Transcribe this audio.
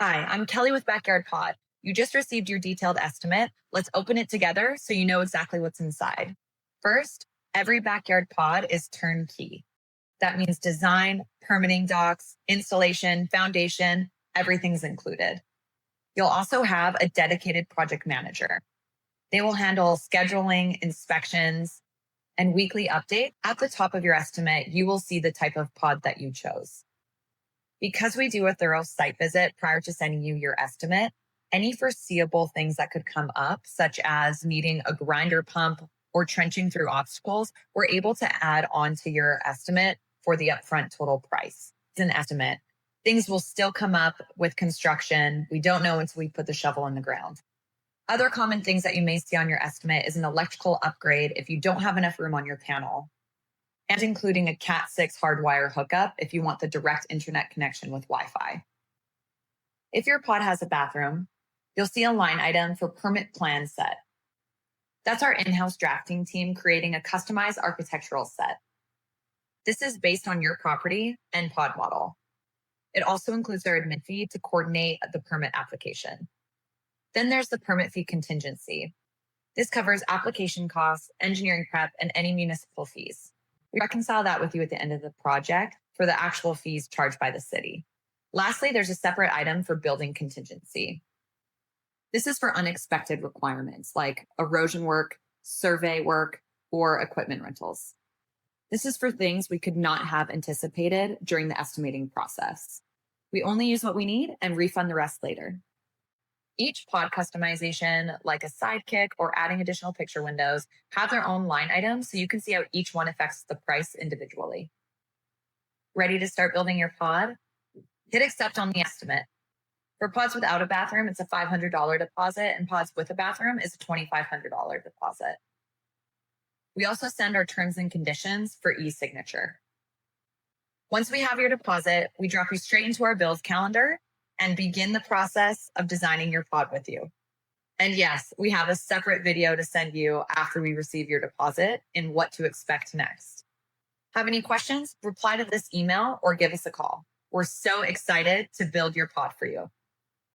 Hi, I'm Kelly with Backyard Pod. You just received your detailed estimate. Let's open it together so you know exactly what's inside. First, every backyard pod is turnkey. That means design, permitting docs, installation, foundation, everything's included. You'll also have a dedicated project manager. They will handle scheduling, inspections, and weekly updates. At the top of your estimate, you will see the type of pod that you chose. Because we do a thorough site visit prior to sending you your estimate, any foreseeable things that could come up, such as needing a grinder pump or trenching through obstacles, we're able to add on to your estimate for the upfront total price. It's an estimate. Things will still come up with construction. We don't know until we put the shovel in the ground. Other common things that you may see on your estimate is an electrical upgrade if you don't have enough room on your panel, and including a Cat6 hardwire hookup if you want the direct internet connection with Wi-Fi. If your pod has a bathroom, you'll see a line item for permit plan set. That's our in-house drafting team creating a customized architectural set. This is based on your property and pod model. It also includes their admin fee to coordinate the permit application. Then there's the permit fee contingency. This covers application costs, engineering prep, and any municipal fees. We reconcile that with you at the end of the project for the actual fees charged by the city. Lastly, there's a separate item for building contingency. This is for unexpected requirements like erosion work, survey work, or equipment rentals. This is for things we could not have anticipated during the estimating process. We only use what we need and refund the rest later. Each pod customization, like a sidekick or adding additional picture windows, have their own line items so you can see how each one affects the price individually. Ready to start building your pod? Hit accept on the estimate. For pods without a bathroom, it's a $500 deposit, and pods with a bathroom is a $2,500 deposit. We also send our terms and conditions for e-signature. Once we have your deposit, we drop you straight into our bills calendar and begin the process of designing your pod with you. And yes, we have a separate video to send you after we receive your deposit in what to expect next. Have any questions? Reply to this email or give us a call. We're so excited to build your pod for you.